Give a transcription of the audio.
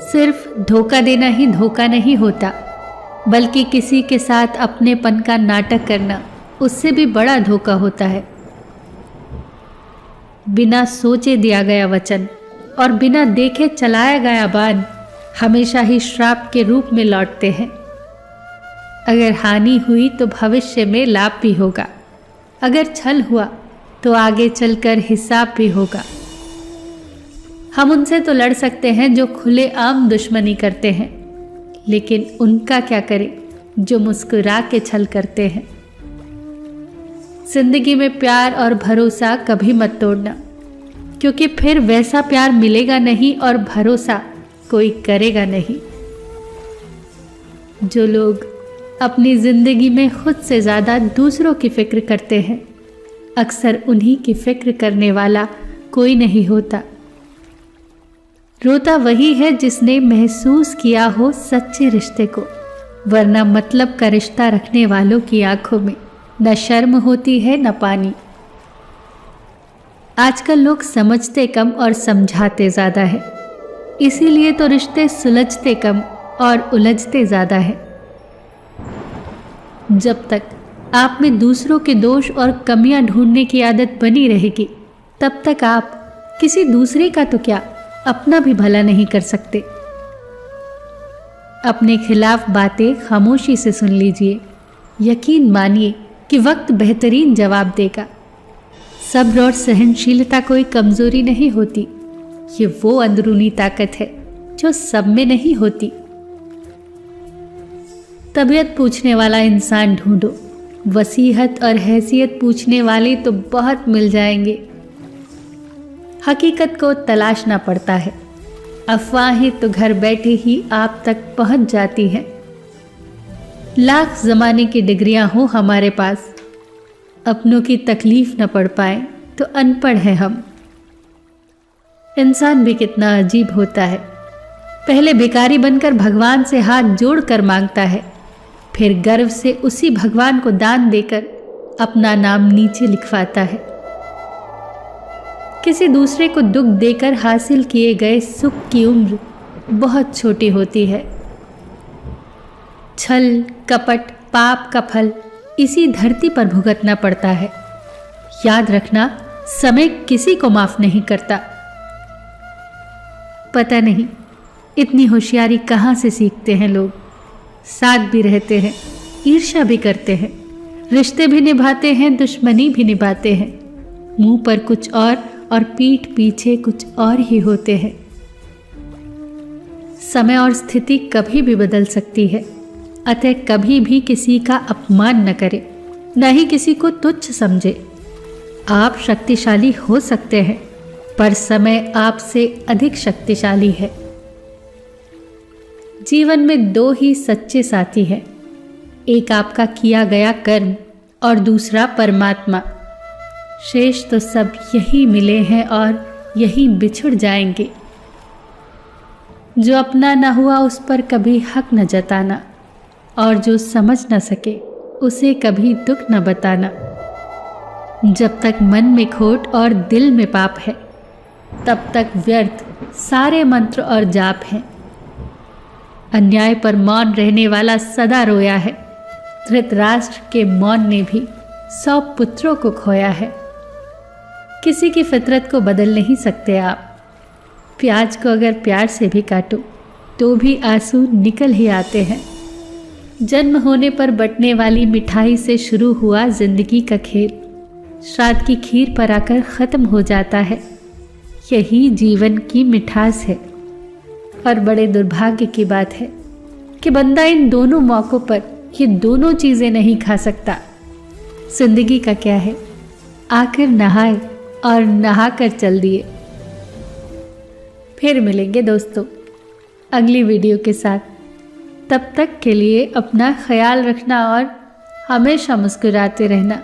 सिर्फ धोखा देना ही धोखा नहीं होता, बल्कि किसी के साथ अपनेपन का नाटक करना उससे भी बड़ा धोखा होता है। बिना सोचे दिया गया वचन और बिना देखे चलाया गया बाण हमेशा ही श्राप के रूप में लौटते हैं। अगर हानि हुई तो भविष्य में लाभ भी होगा, अगर छल हुआ तो आगे चलकर हिसाब भी होगा। हम उनसे तो लड़ सकते हैं जो खुलेआम दुश्मनी करते हैं, लेकिन उनका क्या करें जो मुस्कुरा के छल करते हैं। जिंदगी में प्यार और भरोसा कभी मत तोड़ना, क्योंकि फिर वैसा प्यार मिलेगा नहीं और भरोसा कोई करेगा नहीं। जो लोग अपनी जिंदगी में खुद से ज़्यादा दूसरों की फिक्र करते हैं, अक्सर उन्हीं की फिक्र करने वाला कोई नहीं होता। रोता वही है जिसने महसूस किया हो सच्चे रिश्ते को, वरना मतलब का रिश्ता रखने वालों की आंखों में न शर्म होती है न पानी। आजकल लोग समझते कम और समझाते ज़्यादा है, इसीलिए तो रिश्ते सुलझते कम और उलझते ज़्यादा है। जब तक आप में दूसरों के दोष और कमियां ढूंढने की आदत बनी रहेगी, तब तक आप किसी दूसरे का तो क्या अपना भी भला नहीं कर सकते। अपने खिलाफ बातें खामोशी से सुन लीजिए, यकीन मानिए कि वक्त बेहतरीन जवाब देगा। सब्र और सहनशीलता कोई कमजोरी नहीं होती, ये वो अंदरूनी ताकत है जो सब में नहीं होती। तबीयत पूछने वाला इंसान ढूंढो, वसीयत और हैसियत पूछने वाले तो बहुत मिल जाएंगे। हकीकत को तलाशना पड़ता है, अफवाहें तो घर बैठे ही आप तक पहुंच जाती हैं। लाख जमाने की डिग्रियां हो हमारे पास, अपनों की तकलीफ न पढ़ पाए तो अनपढ़ हैं हम। इंसान भी कितना अजीब होता है, पहले भिखारी बनकर भगवान से हाथ जोड़कर मांगता है, फिर गर्व से उसी भगवान को दान देकर अपना नाम नीचे लिखवाता है। किसी दूसरे को दुख देकर हासिल किए गए सुख की उम्र बहुत छोटी होती है। छल, कपट, पाप का फल इसी धरती पर भुगतना पड़ता है। याद रखना, समय किसी को माफ नहीं करता। पता नहीं इतनी होशियारी कहाँ से सीखते हैं लोग। साथ भी रहते हैं, ईर्ष्या भी करते हैं, रिश्ते भी निभाते हैं, दुश्मनी भी निभाते हैं। मुंह पर कुछ और पीठ पीछे कुछ और ही होते हैं। समय और स्थिति कभी भी बदल सकती है, अतः कभी भी किसी का अपमान न करें, न ही किसी को तुच्छ समझे। आप शक्तिशाली हो सकते हैं, पर समय आपसे अधिक शक्तिशाली है। जीवन में दो ही सच्चे साथी हैं, एक आपका किया गया कर्म और दूसरा परमात्मा। शेष तो सब यही मिले हैं और यही बिछुड़ जाएंगे। जो अपना न हुआ उस पर कभी हक न जताना, और जो समझ न सके उसे कभी दुख न बताना। जब तक मन में खोट और दिल में पाप है, तब तक व्यर्थ सारे मंत्र और जाप हैं। अन्याय पर मौन रहने वाला सदा रोया है। धृतराष्ट्र के मौन ने भी 100 पुत्रों को खोया है। किसी की फितरत को बदल नहीं सकते आप। प्याज को अगर प्यार से भी काटो तो भी आंसू निकल ही आते हैं। जन्म होने पर बंटने वाली मिठाई से शुरू हुआ जिंदगी का खेल, श्राद्ध की खीर पर आकर ख़त्म हो जाता है। यही जीवन की मिठास है। और बड़े दुर्भाग्य की बात है कि बंदा इन दोनों मौक़ों पर ये दोनों चीज़ें नहीं खा सकता। जिंदगी का क्या है, आकर नहाए और नहा कर चल दिए। फिर मिलेंगे दोस्तों अगली वीडियो के साथ। तब तक के लिए अपना ख्याल रखना और हमेशा मुस्कुराते रहना।